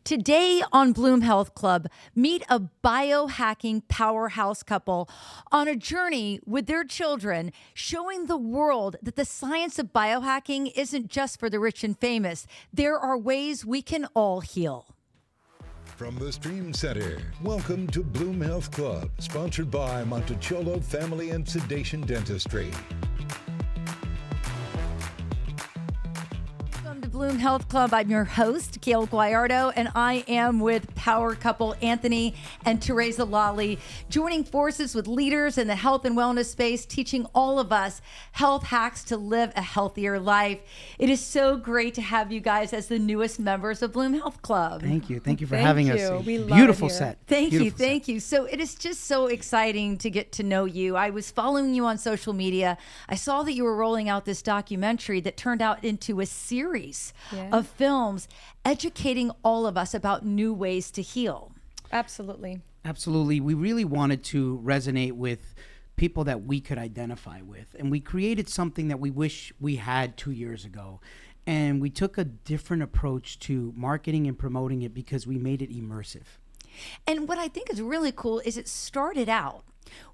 Today on Bloom Health Club, meet a biohacking powerhouse couple on a journey with their children, showing the world that the science of biohacking isn't just for the rich and famous. There are ways we can all heal. From the Stream Center, welcome to Bloom Health Club, sponsored by Monticciolo Family Sedation Dentistry. Bloom Health Club. I'm your host, Gayle Guyardo, and I am with power couple Anthony and TereZa Lolli, joining forces with leaders in the health and wellness space, teaching all of us health hacks to live a healthier life. It is so great to have you guys as the newest members of Bloom Health Club. Thank you. Thank you for having us. We love Beautiful it here. set. Thank you. Beautiful Thank you. So it is just so exciting to get to know you. I was following you on social media. I saw that you were rolling out this documentary that turned out into a series of films educating all of us about new ways to heal. Absolutely. Absolutely. We really wanted to resonate with people that we could identify with. And we created something that we wish we had 2 years ago. And we took a different approach to marketing and promoting it because we made it immersive. And what I think is really cool is it started out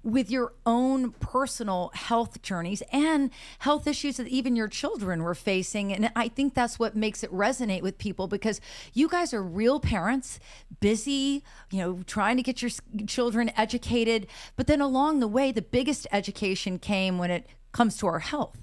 with your own personal health journeys and health issues that even your children were facing. And I think that's what makes it resonate with people, because you guys are real parents, busy, trying to get your children educated. But then along the way, the biggest education came when it comes to our health.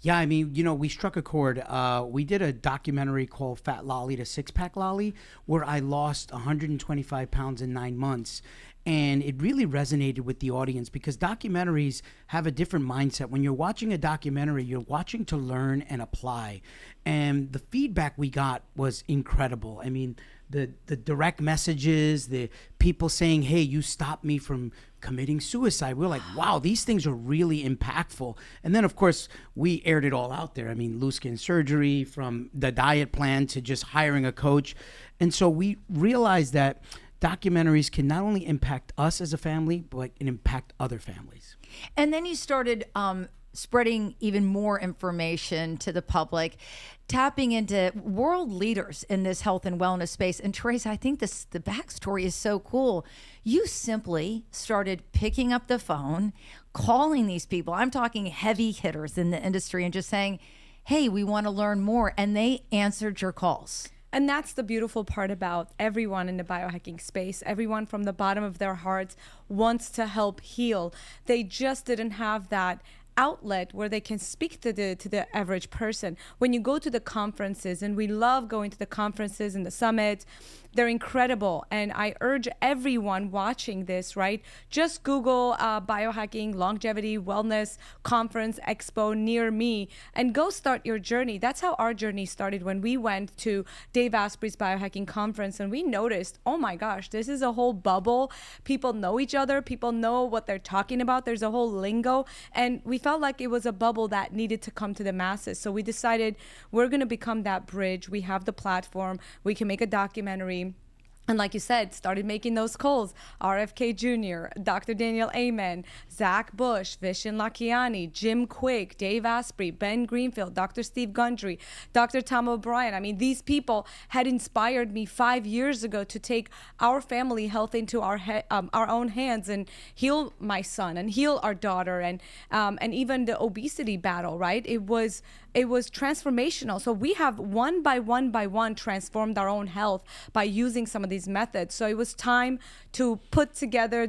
Yeah, I mean, we struck a chord. We did a documentary called Fat Lolli to Six Pack Lolli, where I lost 125 pounds in 9 months. And it really resonated with the audience because documentaries have a different mindset. When you're watching a documentary, you're watching to learn and apply. And the feedback we got was incredible. I mean, the direct messages, the people saying, hey, you stopped me from committing suicide. We're like, wow, these things are really impactful. And then, of course, we aired it all out there. I mean, loose skin surgery, from the diet plan to just hiring a coach. And so we realized that documentaries can not only impact us as a family, but can impact other families. And then you started spreading even more information to the public, tapping into world leaders in this health and wellness space. And TereZa, I think the backstory is so cool. You simply started picking up the phone, calling these people. I'm talking heavy hitters in the industry, and just saying, hey, we want to learn more. And they answered your calls. And that's the beautiful part about everyone in the biohacking space. Everyone from the bottom of their hearts wants to help heal. They just didn't have that outlet where they can speak to the average person. When you go to the conferences, and we love going to the conferences and the summits, they're incredible. And I urge everyone watching this, right? Just Google Biohacking Longevity Wellness Conference Expo near me and go start your journey. That's how our journey started when we went to Dave Asprey's Biohacking Conference, and we noticed, oh my gosh, this is a whole bubble. People know each other. People know what they're talking about. There's a whole lingo. And we felt like it was a bubble that needed to come to the masses. So we decided we're going to become that bridge. We have the platform. We can make a documentary. And like you said, started making those calls. RFK Jr., Dr. Daniel Amen, Zach Bush, Vishen Lakhiani, Jim Quick, Dave Asprey, Ben Greenfield, Dr. Steve Gundry, Dr. Tom O'Brien. I mean, these people had inspired me 5 years ago to take our family health into our own hands and heal my son and heal our daughter, and even the obesity battle, right? It was transformational. So we have one by one transformed our own health by using some of these methods. So it was time to put together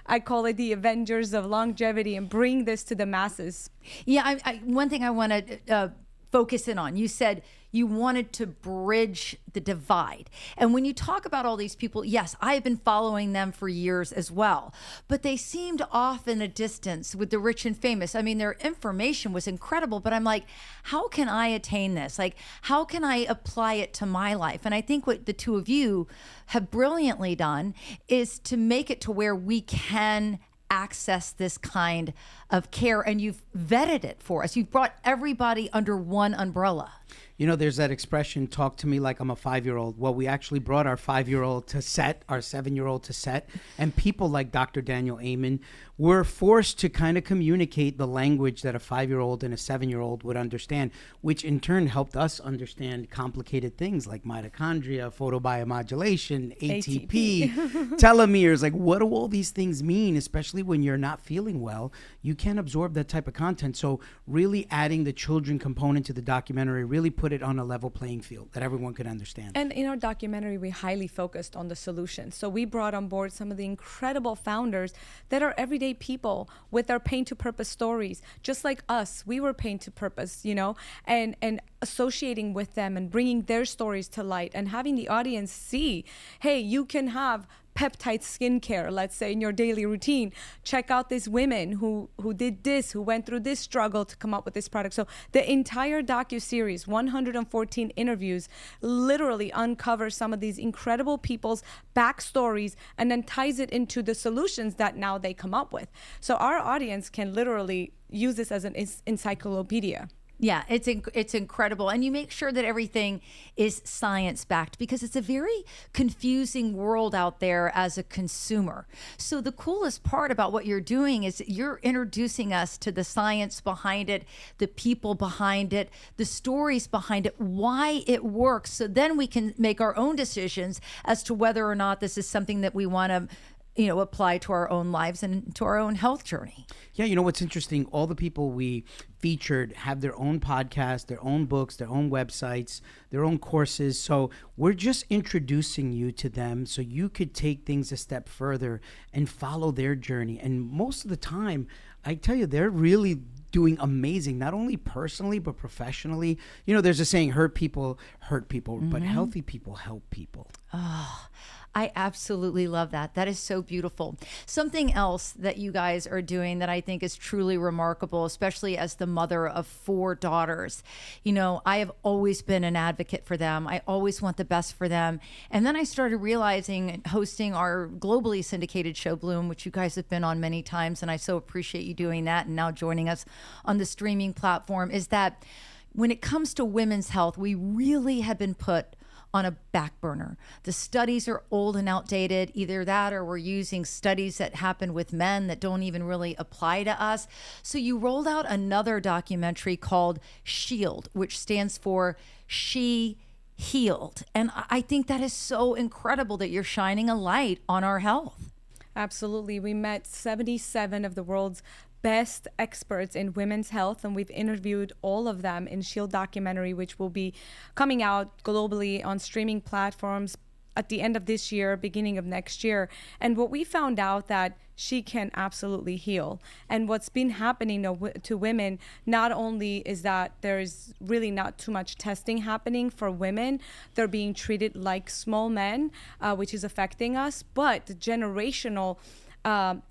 I call it the Avengers of longevity, and bring this to the masses. Yeah, one thing I want to focus in on, you said you wanted to bridge the divide. And when you talk about all these people, yes, I have been following them for years as well, but they seemed off in a distance with the rich and famous. I mean, their information was incredible, but I'm like, how can I attain this? Like, how can I apply it to my life? And I think what the two of you have brilliantly done is to make it to where we can access this kind of care, and you've vetted it for us. You've brought everybody under one umbrella. You know, there's that expression, talk to me like I'm a 5-year-old. Well, we actually brought our 5-year-old to set, our 7-year-old to set, and people like Dr. Daniel Amen were forced to kind of communicate the language that a 5-year-old and a 7-year-old would understand, which in turn helped us understand complicated things like mitochondria, photobiomodulation, ATP, telomeres. Like, what do all these things mean, especially when you're not feeling well? You can't absorb that type of content. So really adding the children component to the documentary really put it on a level playing field that everyone could understand. And in our documentary, we highly focused on the solution. So we brought on board some of the incredible founders that are everyday people with their pain to purpose stories, just like us. We were pain to purpose, you know, and associating with them and bringing their stories to light and having the audience see, hey, you can have peptide skincare, let's say, in your daily routine. Check out these women who did this, who went through this struggle to come up with this product. So the entire docuseries, 114 interviews, literally uncovers some of these incredible people's backstories and then ties it into the solutions that now they come up with. So our audience can literally use this as an encyclopedia. Yeah, it's incredible. And you make sure that everything is science-backed because it's a very confusing world out there as a consumer. So the coolest part about what you're doing is you're introducing us to the science behind it, the people behind it, the stories behind it, why it works. So then we can make our own decisions as to whether or not this is something that we want to apply to our own lives and to our own health journey. Yeah, you know what's interesting? All the people we featured have their own podcasts, their own books, their own websites, their own courses. So we're just introducing you to them so you could take things a step further and follow their journey. And most of the time, I tell you, they're really doing amazing, not only personally, but professionally. You know, there's a saying, hurt people, but healthy people help people. Oh, I absolutely love that. That is so beautiful. Something else that you guys are doing that I think is truly remarkable, especially as the mother of 4 daughters. You know, I have always been an advocate for them. I always want the best for them. And then I started realizing, hosting our globally syndicated show, Bloom, which you guys have been on many times, and I so appreciate you doing that and now joining us on the streaming platform, is that when it comes to women's health, we really have been put on a back burner. The studies are old and outdated. Either that or we're using studies that happen with men that don't even really apply to us. So you rolled out another documentary called SHIELD, which stands for She Healed. And I think that is so incredible that you're shining a light on our health. Absolutely. We met 77 of the world's best experts in women's health, and we've interviewed all of them in SHIELD documentary, which will be coming out globally on streaming platforms at the end of this year, beginning of next year. And what we found out that she can absolutely heal. And what's been happening to women, not only is that there's really not too much testing happening for women, they're being treated like small men, which is affecting us, but the generational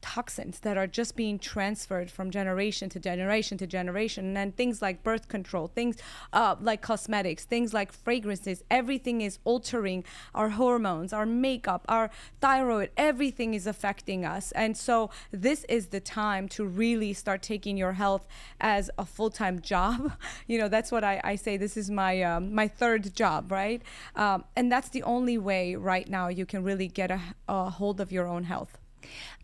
toxins that are just being transferred from generation to generation to generation. And then things like birth control, things like cosmetics, things like fragrances, everything is altering our hormones, our makeup, our thyroid, everything is affecting us. And so this is the time to really start taking your health as a full-time job. You know, that's what I say. This is my my third job, right? And that's the only way right now you can really get a hold of your own health.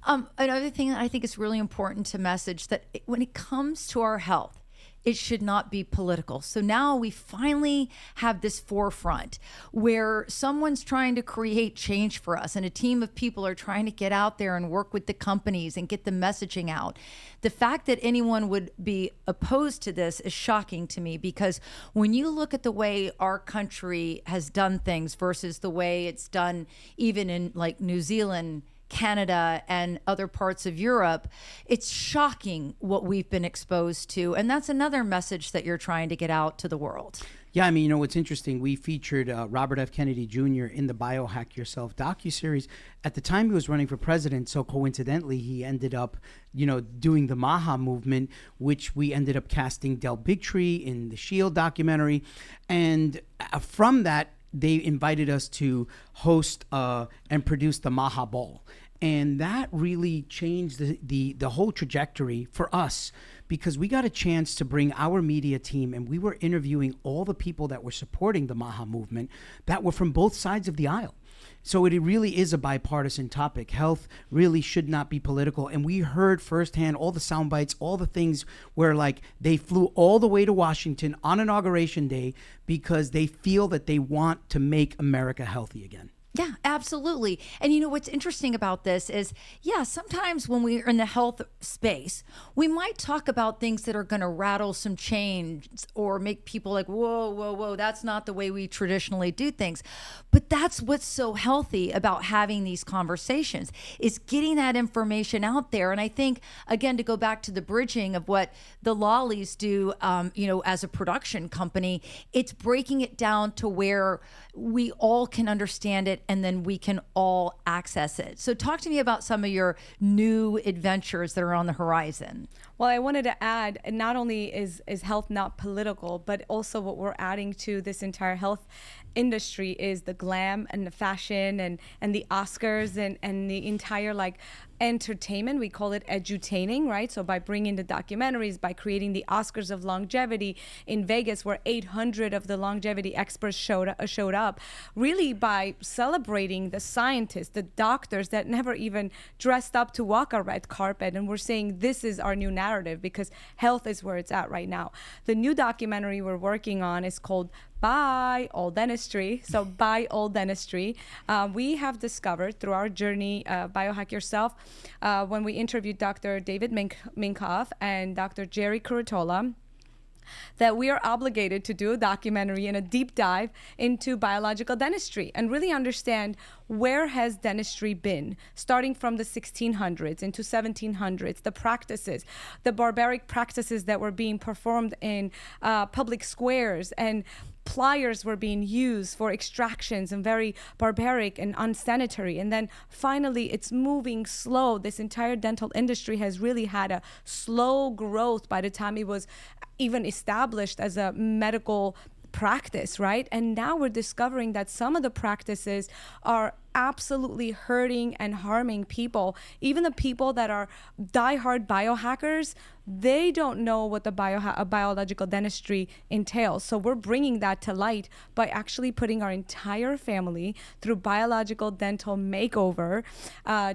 Another thing that I think is really important to message, that when it comes to our health, it should not be political. So now we finally have this forefront where someone's trying to create change for us and a team of people are trying to get out there and work with the companies and get the messaging out. The fact that anyone would be opposed to this is shocking to me, because when you look at the way our country has done things versus the way it's done even in like New Zealand, Canada, and other parts of Europe, it's shocking what we've been exposed to. And that's another message that you're trying to get out to the world. Yeah, I mean, you know, what's interesting, we featured Robert F. Kennedy Jr. in the Biohack Yourself docuseries. At the time he was running for president, so coincidentally, he ended up, you know, doing the MAHA movement, which we ended up casting Del Bigtree in the SHIELD documentary. And from that, they invited us to host and produce the MAHA Ball. And that really changed the whole trajectory for us, because we got a chance to bring our media team, and we were interviewing all the people that were supporting the MAHA movement that were from both sides of the aisle. So it really is a bipartisan topic. Health really should not be political. And we heard firsthand all the sound bites, all the things where like they flew all the way to Washington on Inauguration Day because they feel that they want to make America healthy again. Yeah, absolutely. And you know what's interesting about this is, yeah, sometimes when we're in the health space, we might talk about things that are going to rattle some chains or make people like, whoa, whoa, whoa, that's not the way we traditionally do things. But that's what's so healthy about having these conversations, is getting that information out there. And I think, again, to go back to the bridging of what the Lollis do, as a production company, it's breaking it down to where we all can understand it and then we can all access it. So talk to me about some of your new adventures that are on the horizon. Well, I wanted to add, not only is health not political, but also what we're adding to this entire health industry is the glam and the fashion and the Oscars and the entire like entertainment. We call it edutaining, right? So by bringing the documentaries, by creating the Oscars of longevity in Vegas, where 800 of the longevity experts showed up, really by celebrating the scientists, the doctors that never even dressed up to walk a red carpet. And we're saying this is our new narrative because health is where it's at right now. The new documentary we're working on is called By Old Dentistry. So By Old Dentistry. We have discovered through our journey, Biohack Yourself, when we interviewed Dr. David Minkoff and Dr. Jerry Curatola, that we are obligated to do a documentary and a deep dive into biological dentistry and really understand where has dentistry been, starting from the 1600s into 1700s, the practices, the barbaric practices that were being performed in public squares, and pliers were being used for extractions and very barbaric and unsanitary. And then finally, it's moving slow. This entire dental industry has really had a slow growth by the time it was even established as a medical practice, right? And now we're discovering that some of the practices are absolutely hurting and harming people. Even the people that are diehard biohackers, they don't know what the biological dentistry entails. So we're bringing that to light by actually putting our entire family through biological dental makeover,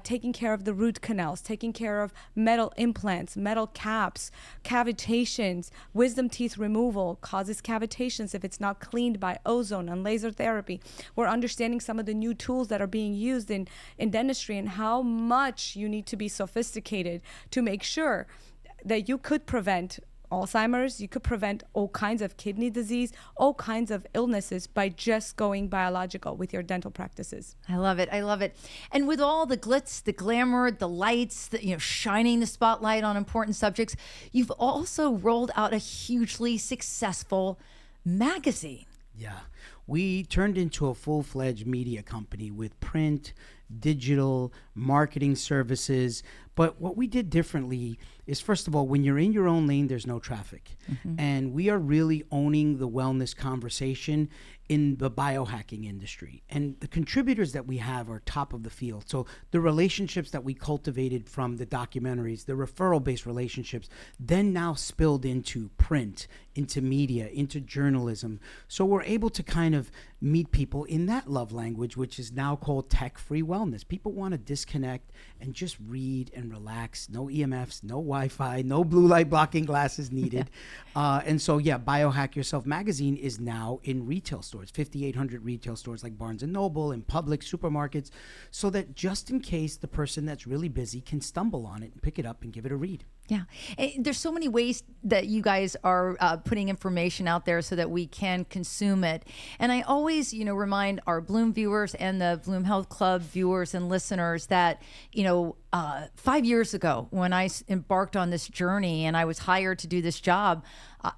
taking care of the root canals, taking care of metal implants, metal caps, cavitations, wisdom teeth removal causes cavitations if it's not cleaned by ozone and laser therapy. We're understanding some of the new tools that are being used in dentistry and how much you need to be sophisticated to make sure that you could prevent Alzheimer's, you could prevent all kinds of kidney disease, all kinds of illnesses by just going biological with your dental practices. I love it. I love it. And with all the glitz, the glamour, the lights, shining the spotlight on important subjects, you've also rolled out a hugely successful magazine. Yeah. We turned into a full-fledged media company with print, digital, marketing services. But what we did differently is, first of all, when you're in your own lane, there's no traffic. Mm-hmm. And we are really owning the wellness conversation in the biohacking industry. And the contributors that we have are top of the field. So the relationships that we cultivated from the documentaries, the referral-based relationships, then now spilled into print, into media, into journalism. So we're able to kind of meet people in that love language, which is now called tech-free wellness. People want to disconnect and just read and relax. No EMFs, no Wi-Fi, no blue light blocking glasses needed. And so, Biohack Yourself magazine is now in retail stores, 5,800 retail stores like Barnes & Noble and Publix, supermarkets, so that just in case the person that's really busy can stumble on it and pick it up and give it a read. Yeah. There's so many ways that you guys are putting information out there so that we can consume it. And I always, remind our Bloom viewers and the Bloom Health Club viewers and listeners that, 5 years ago when I embarked on this journey and I was hired to do this job,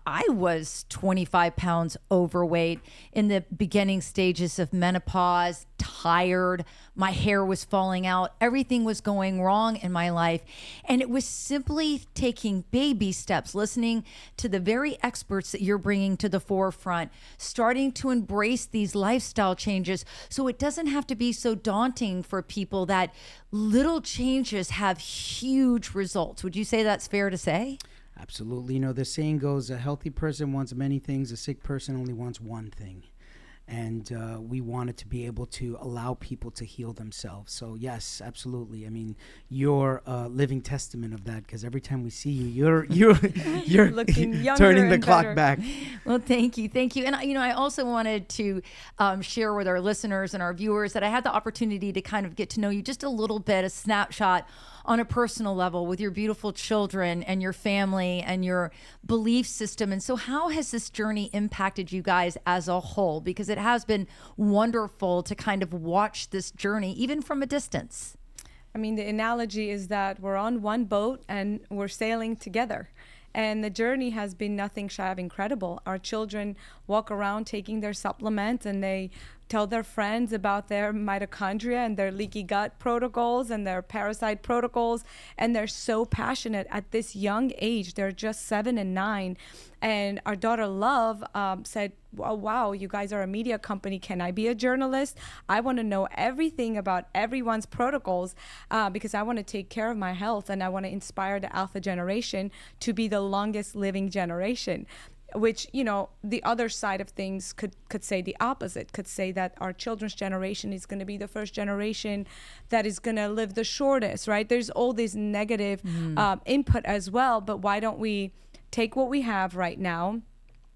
I was 25 pounds overweight in the beginning stages of menopause, tired. My hair was falling out. Everything was going wrong in my life. And it was simply taking baby steps, listening to the very experts that you're bringing to the forefront, starting to embrace these lifestyle changes so it doesn't have to be so daunting for people that little changes have huge results. Would you say that's fair to say? Absolutely. You know, the saying goes, a healthy person wants many things, a sick person only wants one thing. And we wanted to be able to allow people to heal themselves. So yes, absolutely. I mean, you're a living testament of that, because every time we see you, you're Looking younger turning the and clock better. back. Well, thank you. Thank you. And, I also wanted to share with our listeners and our viewers that I had the opportunity to kind of get to know you just a little bit, a snapshot on a personal level with your beautiful children and your family and your belief system. And so how has this journey impacted you guys as a whole? Because it has been wonderful to kind of watch this journey, even from a distance. I mean, the analogy is that we're on one boat and we're sailing together. And the journey has been nothing shy of incredible. Our children walk around taking their supplements, and they tell their friends about their mitochondria and their leaky gut protocols and their parasite protocols. And they're so passionate at this young age. They're just 7 and 9. And our daughter Love said, oh, wow, you guys are a media company. Can I be a journalist? I want to know everything about everyone's protocols because I want to take care of my health, and I want to inspire the alpha generation to be the longest living generation. Which, the other side of things could say the opposite, could say that our children's generation is going to be the first generation that is going to live the shortest, right? There's all this negative input as well, but why don't we take what we have right now?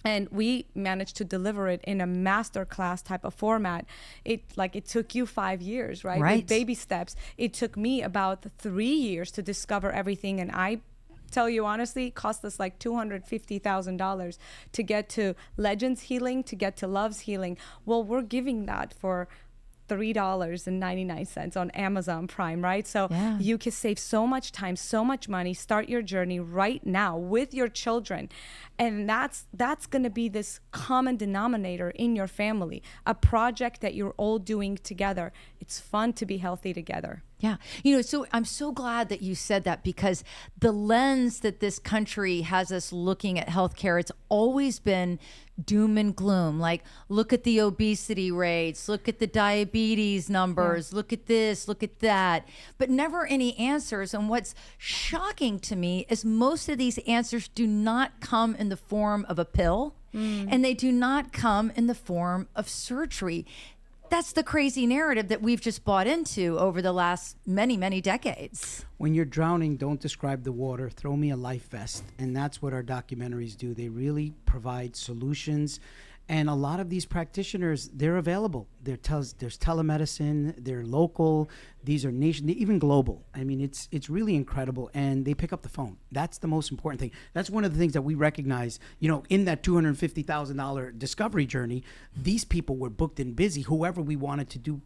And we managed to deliver it in a masterclass type of format. It took you 5 years, right? Right. With baby steps. It took me about 3 years to discover everything, and I tell you honestly, it cost us like $250,000 to get to Legends Healing, to get to Love's Healing. Well, we're giving that for $3.99 on Amazon Prime, right? So Yeah. you can save so much time, so much money. Start your journey right now with your children. And that's going to be this common denominator in your family, a project that you're all doing together. It's fun to be healthy together. Yeah. So I'm so glad that you said that, because the lens that this country has us looking at healthcare, it's always been doom and gloom. Like, look at the obesity rates, look at the diabetes numbers, look at this, look at that, but never any answers. And what's shocking to me is most of these answers do not come in the form of a pill, and they do not come in the form of surgery. That's the crazy narrative that we've just bought into over the last many, many decades. When you're drowning, don't describe the water. Throw me a life vest. And that's what our documentaries do. They really provide solutions. And a lot of these practitioners, they're available. There's telemedicine, they're local, these are even global. I mean, it's really incredible. And they pick up the phone. That's the most important thing. That's one of the things that we recognize, in that $250,000 discovery journey. These people were booked and busy, whoever we wanted to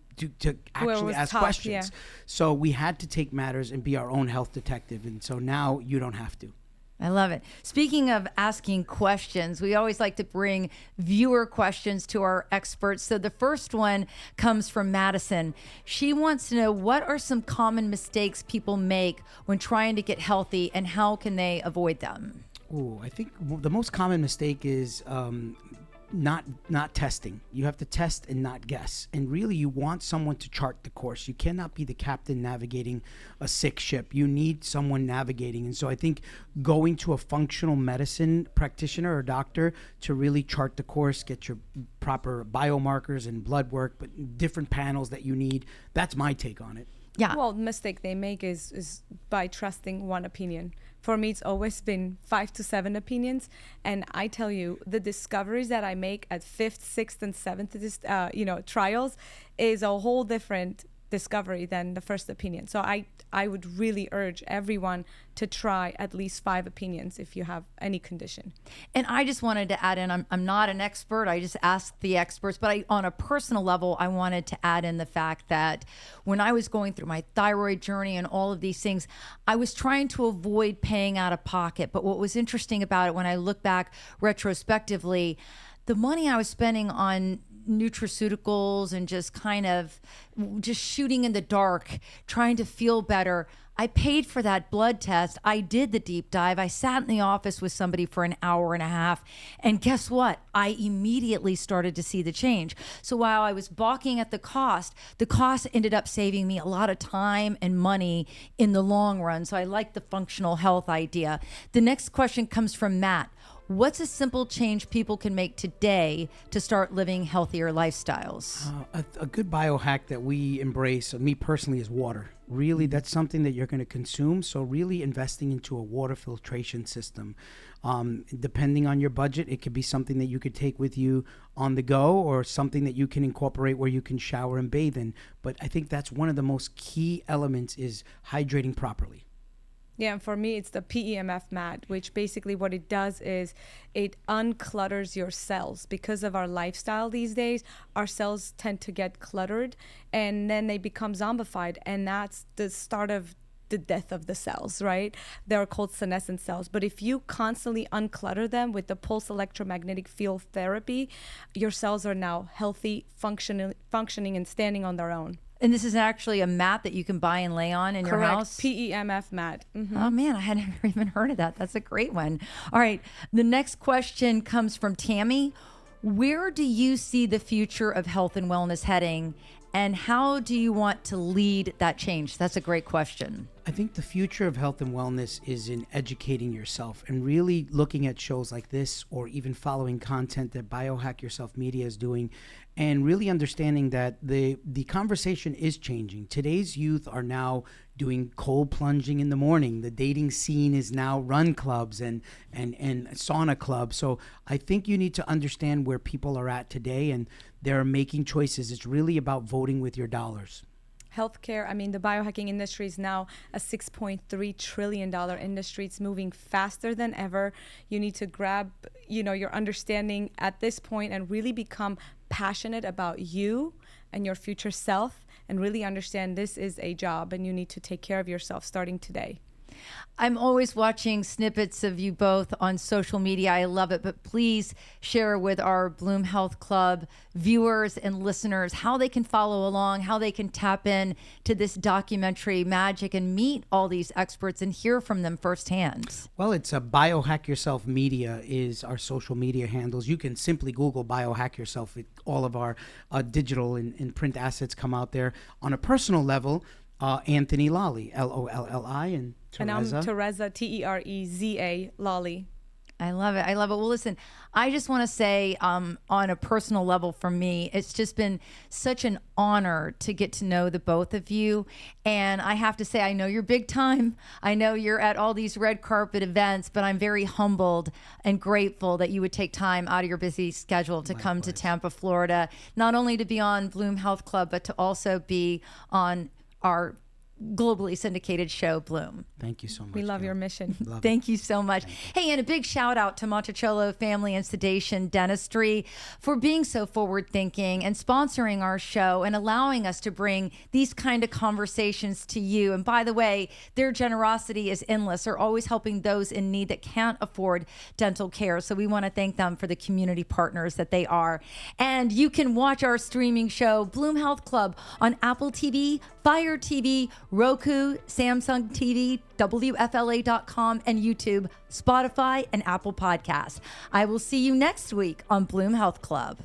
actually ask questions. Yeah. So we had to take matters and be our own health detective. And so now you don't have to. I love it. Speaking of asking questions, we always like to bring viewer questions to our experts. So the first one comes from Madison. She wants to know, what are some common mistakes people make when trying to get healthy, and how can they avoid them? Ooh, I think the most common mistake is not testing. You have to test and not guess. And really, you want someone to chart the course. You cannot be the captain navigating a sick ship. You need someone navigating. And so I think going to a functional medicine practitioner or doctor to really chart the course, get your proper biomarkers and blood work, but different panels that you need. That's my take on it. Yeah. Well, the mistake they make is by trusting one opinion. For me, it's always been 5 to 7 opinions. And I tell you, the discoveries that I make at 5th, 6th, and 7th, trials is a whole different discovery than the first opinion. So I would really urge everyone to try at least 5 opinions if you have any condition. And I just wanted to add in, I'm not an expert. I just asked the experts, but on a personal level, I wanted to add in the fact that when I was going through my thyroid journey and all of these things, I was trying to avoid paying out of pocket. But what was interesting about it, when I look back retrospectively, the money I was spending on nutraceuticals and just shooting in the dark, trying to feel better, I paid for that blood test. I did the deep dive. I sat in the office with somebody for an hour and a half. And guess what? I immediately started to see the change. So while I was balking at the cost ended up saving me a lot of time and money in the long run. So I like the functional health idea. The next question comes from Matt. What's a simple change people can make today to start living healthier lifestyles? A good biohack that we embrace, me personally, is water. Really, that's something that you're going to consume. So really investing into a water filtration system. Depending on your budget, it could be something that you could take with you on the go or something that you can incorporate where you can shower and bathe in. But I think that's one of the most key elements is hydrating properly. Yeah, and for me, it's the PEMF mat, which basically what it does is it unclutters your cells. Because of our lifestyle these days, our cells tend to get cluttered and then they become zombified. And that's the start of the death of the cells, right? They're called senescent cells. But if you constantly unclutter them with the pulse electromagnetic field therapy, your cells are now healthy, functioning and standing on their own. And this is actually a mat that you can buy and lay on in your house? PEMF mat. Mm-hmm. Oh man, I had never even heard of that. That's a great one. All right. The next question comes from Tammy. Where do you see the future of health and wellness heading? And how do you want to lead that change? That's a great question. I think the future of health and wellness is in educating yourself and really looking at shows like this or even following content that Biohack Yourself Media is doing and really understanding that the conversation is changing. Today's youth are now doing cold plunging in the morning. The dating scene is now run clubs and sauna clubs. So I think you need to understand where people are at today and they're making choices. It's really about voting with your dollars. Healthcare, I mean, the biohacking industry is now a $6.3 trillion industry. It's moving faster than ever. You need to grab, your understanding at this point and really become passionate about you and your future self and really understand this is a job and you need to take care of yourself starting today. I'm always watching snippets of you both on social media. I love it, but please share with our Bloom Health Club viewers and listeners how they can follow along, how they can tap in to this documentary magic and meet all these experts and hear from them firsthand. Well, it's a Biohack Yourself Media is our social media handles. You can simply Google Biohack Yourself. All of our digital and print assets come out there. On a personal level, Anthony Lolli, Lolli, and TereZa. And I'm TereZa, TereZa, Lolli. I love it. I love it. Well, listen, I just want to say on a personal level for me, it's just been such an honor to get to know the both of you. And I have to say, I know you're big time. I know you're at all these red carpet events, but I'm very humbled and grateful that you would take time out of your busy schedule to come to Tampa, Florida, not only to be on Bloom Health Club, but to also be on our globally syndicated show, Bloom. Thank you so much. We love your mission. Thank you so much. Hey, and a big shout out to Monticciolo Family and Sedation Dentistry for being so forward thinking and sponsoring our show and allowing us to bring these kind of conversations to you. And by the way, their generosity is endless. They're always helping those in need that can't afford dental care. So we want to thank them for the community partners that they are. And you can watch our streaming show, Bloom Health Club, on Apple TV, Fire TV, Roku, Samsung TV, WFLA.com, and YouTube, Spotify, and Apple Podcasts. I will see you next week on Bloom Health Club.